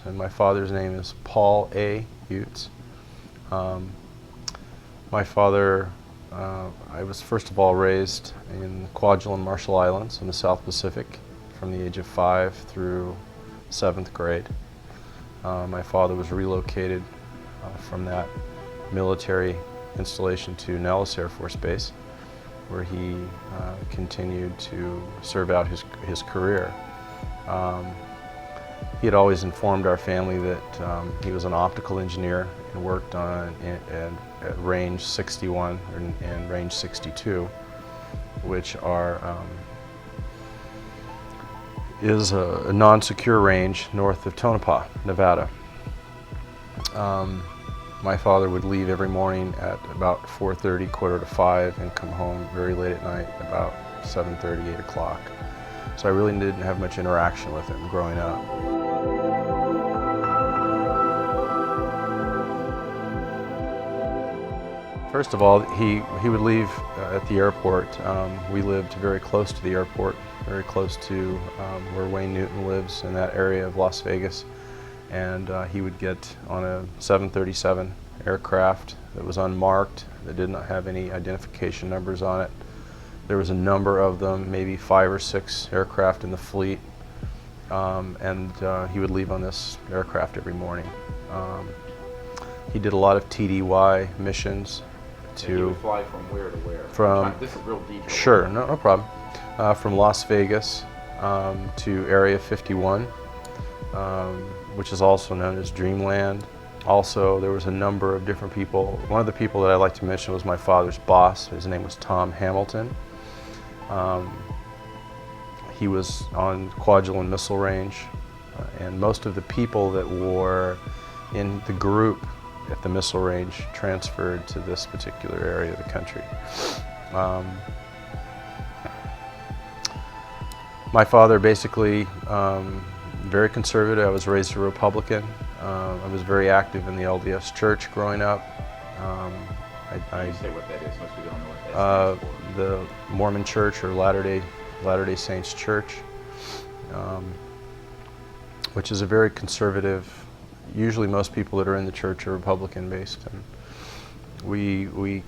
and my father's name is Paul A. Utes. My father, I was first of all raised in Kwajalein Marshall Islands in the South Pacific from the age of 5 through 7th grade. My father was relocated from that military installation to Nellis Air Force Base, where he continued to serve out his career. He had always informed our family that he was an optical engineer and worked on at range 61 and range 62, which is a non-secure range north of Tonopah, Nevada. My father would leave every morning at about 4:30, 4:45, and come home very late at night, about 7:30, 8 o'clock. So I really didn't have much interaction with him growing up. First of all, he would leave at the airport. We lived very close to the airport, very close to where Wayne Newton lives in that area of Las Vegas. And he would get on a 737 aircraft that was unmarked, that did not have any identification numbers on it. There was a number of them, maybe 5 or 6 aircraft in the fleet, and he would leave on this aircraft every morning. He did a lot of TDY missions. And you would fly from where to where? From, this is real detailed. Sure, no problem. From Las Vegas to Area 51. Which is also known as Dreamland. Also, there was a number of different people. One of the people that I like to mention was my father's boss. His name was Tom Hamilton. He was on Kwajalein Missile Range, and most of the people that were in the group at the missile range transferred to this particular area of the country. My father basically very conservative. I was raised a Republican. I was very active in the LDS Church growing up. Can you say what that is? Most people don't know what that stands for. The Mormon Church, or Latter-day Saints Church, which is a very conservative. Usually, most people that are in the church are Republican-based, and we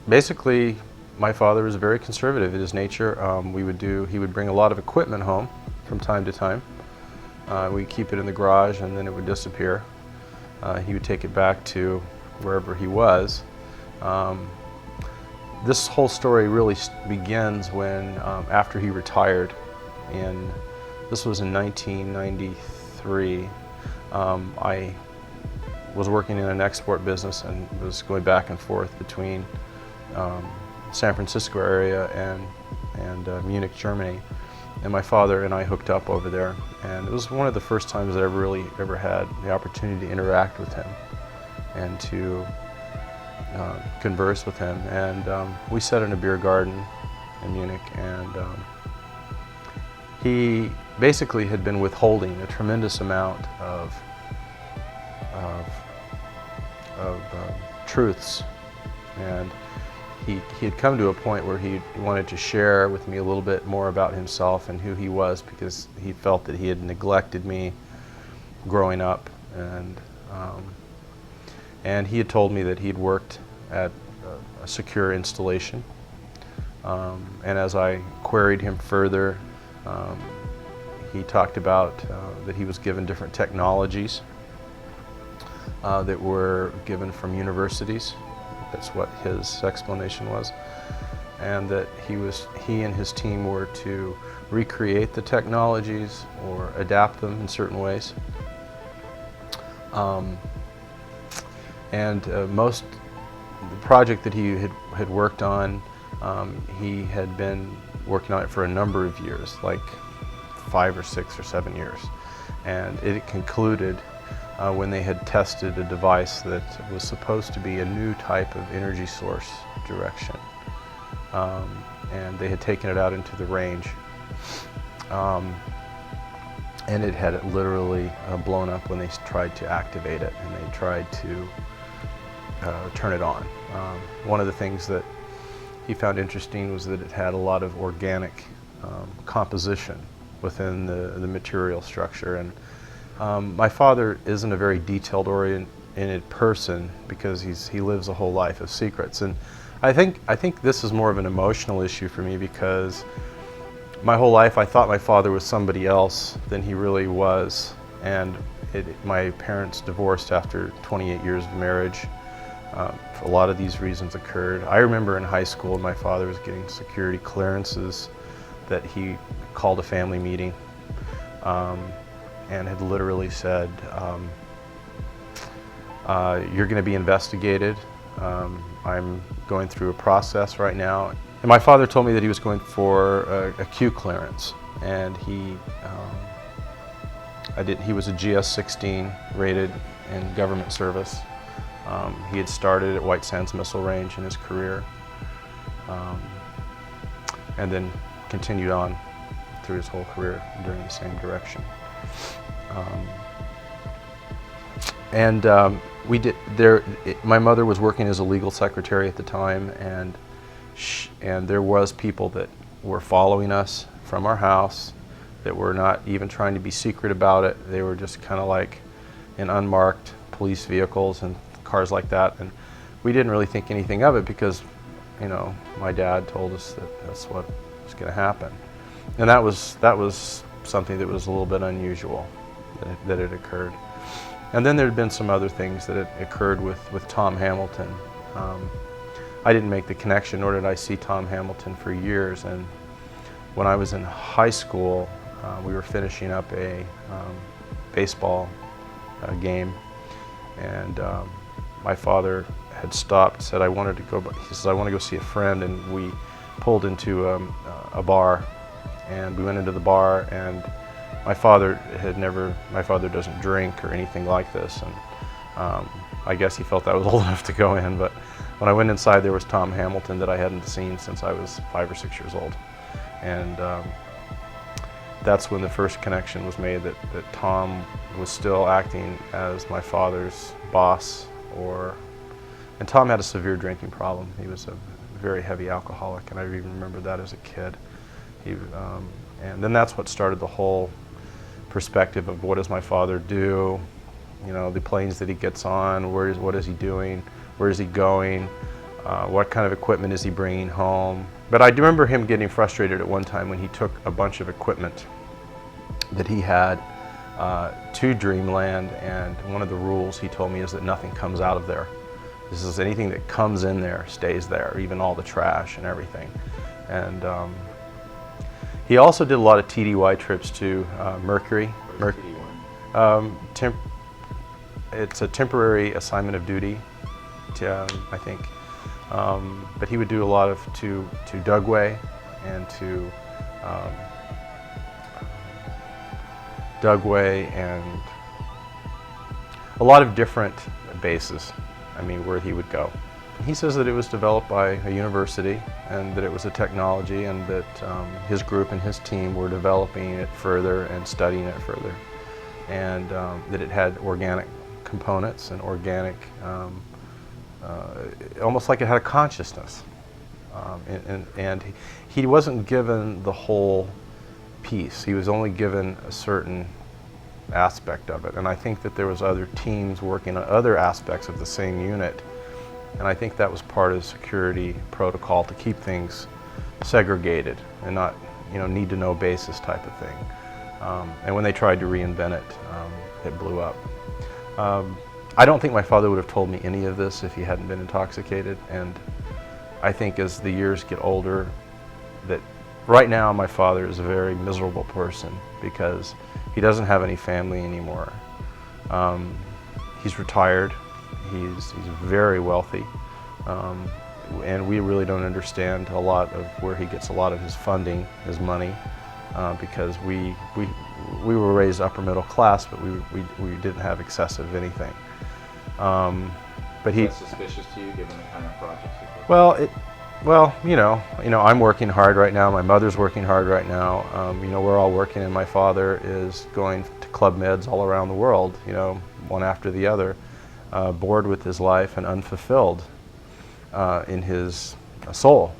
basically. My father was very conservative in his nature. He would bring a lot of equipment home from time to time. We'd keep it in the garage, and then it would disappear. He would take it back to wherever he was. This whole story really begins when, after he retired, and this was in 1993. I was working in an export business and was going back and forth between San Francisco area and Munich, Germany. And my father and I hooked up over there, and it was one of the first times that I really ever had the opportunity to interact with him and to converse with him. And we sat in a beer garden in Munich, and he basically had been withholding a tremendous amount of truths, and he had come to a point where he wanted to share with me a little bit more about himself and who he was, because he felt that he had neglected me growing up, and he had told me that he had worked at a secure installation, and as I queried him further, he talked about that he was given different technologies that were given from universities. That's what his explanation was, and that he and his team were to recreate the technologies or adapt them in certain ways. The project that he had worked on, he had been working on it for a number of years, like 5 or 6 or 7 years, and it concluded when they had tested a device that was supposed to be a new type of energy source direction. And they had taken it out into the range. And it had literally blown up when they tried to activate it, and they tried to turn it on. One of the things that he found interesting was that it had a lot of organic composition within the material structure, and My father isn't a very detailed-oriented person because he lives a whole life of secrets, and I think this is more of an emotional issue for me because my whole life I thought my father was somebody else than he really was, and my parents divorced after 28 years of marriage. A lot of these reasons occurred. I remember in high school my father was getting security clearances that he called a family meeting and had literally said, you're going to be investigated. I'm going through a process right now. And my father told me that he was going for a Q clearance, and he was a GS-16 rated in government service. He had started at White Sands Missile Range in his career, and then continued on through his whole career during the same direction. My mother was working as a legal secretary at the time, and there was people that were following us from our house that were not even trying to be secret about it. They were just kind of like in unmarked police vehicles and cars like that, and we didn't really think anything of it because, you know, my dad told us that that's what was going to happen, and that was something that was a little bit unusual that it occurred. And then there had been some other things that had occurred with Tom Hamilton. I didn't make the connection, nor did I see Tom Hamilton for years. And when I was in high school, we were finishing up a baseball game, and my father had stopped, said I wanted to go. He says I want to go see a friend, and we pulled into a bar, and we went into the bar, and my father doesn't drink or anything like this, and I guess he felt I was old enough to go in, but when I went inside there was Tom Hamilton that I hadn't seen since I was 5 or 6 years old, and that's when the first connection was made that Tom was still acting as my father's boss, and Tom had a severe drinking problem. He was a very heavy alcoholic, and I even remember that as a kid. And then that's what started the whole perspective of what does my father do, you know, the planes that he gets on, what is he doing, where is he going, what kind of equipment is he bringing home. But I do remember him getting frustrated at one time when he took a bunch of equipment that he had to Dreamland, and one of the rules he told me is that nothing comes out of there. This is anything that comes in there stays there, even all the trash and everything. And he also did a lot of TDY trips to Mercury. What is TDY? It's a temporary assignment of duty, I think. But he would do a lot of to Dugway and to and a lot of different bases, where he would go. He says that it was developed by a university and that it was a technology, and that his group and his team were developing it further and studying it further, and that it had organic components and organic, almost like it had a consciousness. And he wasn't given the whole piece. He was only given a certain aspect of it, and I think that there was other teams working on other aspects of the same unit, and I think that was part of the security protocol to keep things segregated and not, need to know basis type of thing. And when they tried to reinvent it, it blew up. I don't think my father would have told me any of this if he hadn't been intoxicated, and I think as the years get older, that right now my father is a very miserable person because he doesn't have any family anymore. He's retired. He's very wealthy, and we really don't understand a lot of where he gets a lot of his funding, his money, because we were raised upper middle class, but we didn't have excessive anything. But Is that suspicious to you, given the kind of projects you do? Well, I'm working hard right now. My mother's working hard right now. We're all working, and my father is going to Club Meds all around the world, one after the other, bored with his life and unfulfilled in his soul.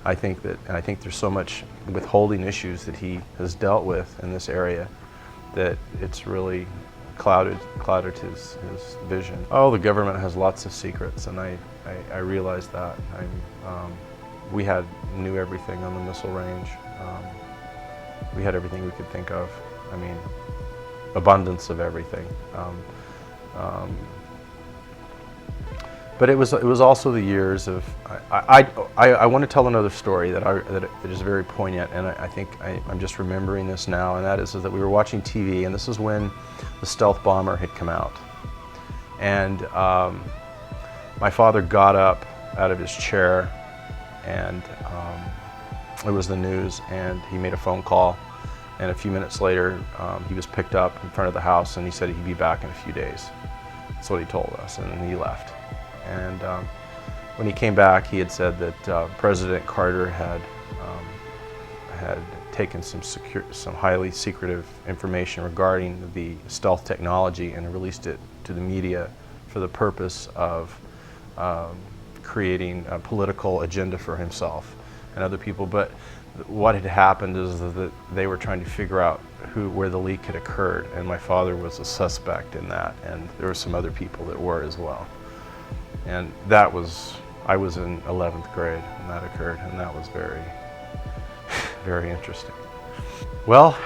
I think there's so much withholding issues that he has dealt with in this area that it's really clouded his vision. Oh, the government has lots of secrets, and I realized that. We knew everything on the missile range. We had everything we could think of. I mean, abundance of everything. But it was also the years of. I want to tell another story that is very poignant, and I think I'm just remembering this now, and that is that we were watching TV, and this is when the stealth bomber had come out, and my father got up out of his chair, and it was the news, and he made a phone call, and a few minutes later he was picked up in front of the house, and he said he'd be back in a few days. That's what he told us, and he left. And when he came back, he had said that President Carter had taken some highly secretive information regarding the stealth technology and released it to the media for the purpose of creating a political agenda for himself and other people. But what had happened is that they were trying to figure out where the leak had occurred, and my father was a suspect in that, and there were some other people that were as well. And that was, I was in 11th grade when that occurred, and that was very, very interesting. Well,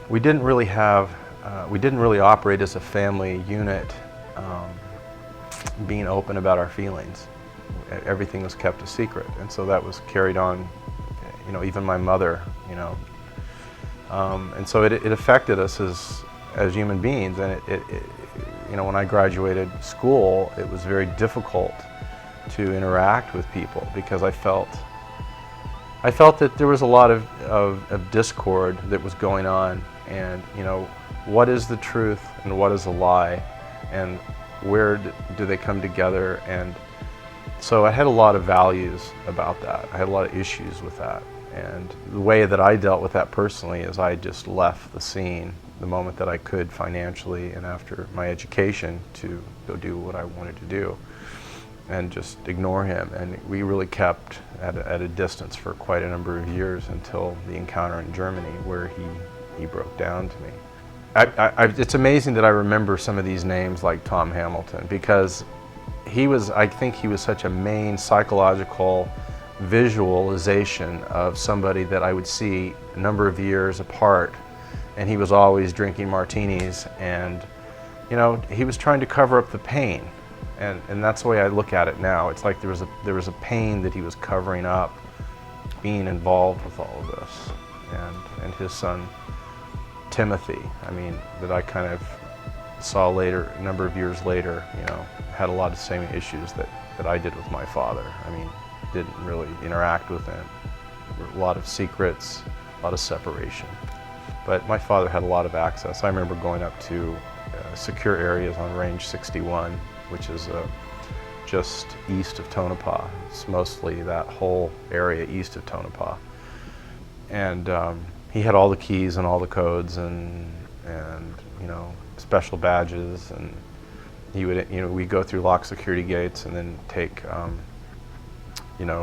we didn't really operate as a family unit, being open about our feelings. Everything was kept a secret, and so that was carried on, even my mother, and so it affected us as human beings, and when I graduated school, it was very difficult to interact with people because I felt that there was a lot of discord that was going on, and what is the truth and what is a lie, and where do they come together? And so I had a lot of values about that. I had a lot of issues with that, and the way that I dealt with that personally is I just left the scene the moment that I could financially and after my education to go do what I wanted to do and just ignore him. And we really kept at a distance for quite a number of years until the encounter in Germany where he broke down to me. It's amazing that I remember some of these names like Tom Hamilton, because I think he was such a main psychological visualization of somebody that I would see a number of years apart, and he was always drinking martinis, and he was trying to cover up the pain, and that's the way I look at it now. It's like there was a pain that he was covering up, being involved with all of this, and his son Timothy, that I kind of saw later, a number of years later, had a lot of the same issues that I did with my father. Didn't really interact with him. There were a lot of secrets, a lot of separation. But my father had a lot of access. I remember going up to secure areas on Range 61, which is just east of Tonopah. It's mostly that whole area east of Tonopah. And he had all the keys and all the codes and special badges, and he would, we'd go through locked security gates and then take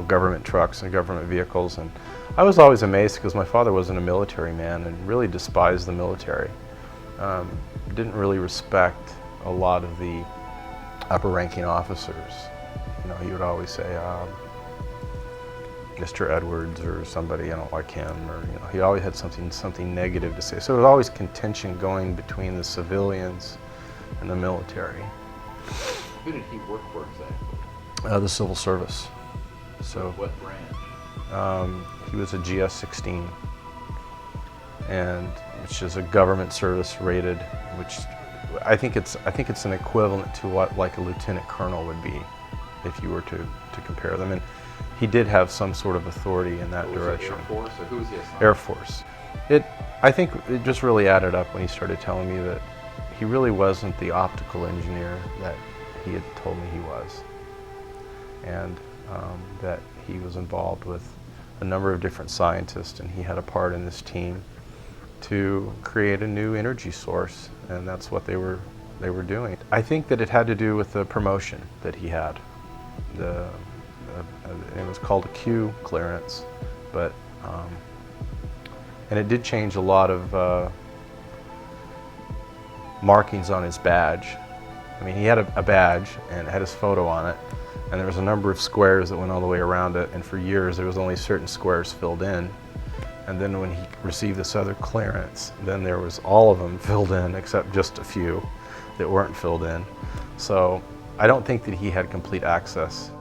government trucks and government vehicles. And I was always amazed because my father wasn't a military man and really despised the military. Didn't really respect a lot of the upper ranking officers. He would always say, Mr. Edwards or somebody, I don't like him, or he always had something negative to say. So there was always contention going between the civilians and the military. Who did he work for exactly? The civil service. So what branch? He was a GS-16, and which is a government service rated, which I think it's an equivalent to what like a lieutenant colonel would be, if you were to compare them. And he did have some sort of authority in that direction. Air Force, or who was he assigned? Air Force. I think it just really added up when he started telling me that he really wasn't the optical engineer that he had told me he was, and that he was involved with a number of different scientists, and he had a part in this team to create a new energy source, and that's what they were doing. I think that it had to do with the promotion that he had. It was called a Q clearance, but and it did change a lot of markings on his badge. I mean, he had a badge and it had his photo on it, and there was a number of squares that went all the way around it, and for years there was only certain squares filled in. And then when he received this other clearance, then there was all of them filled in except just a few that weren't filled in. So I don't think that he had complete access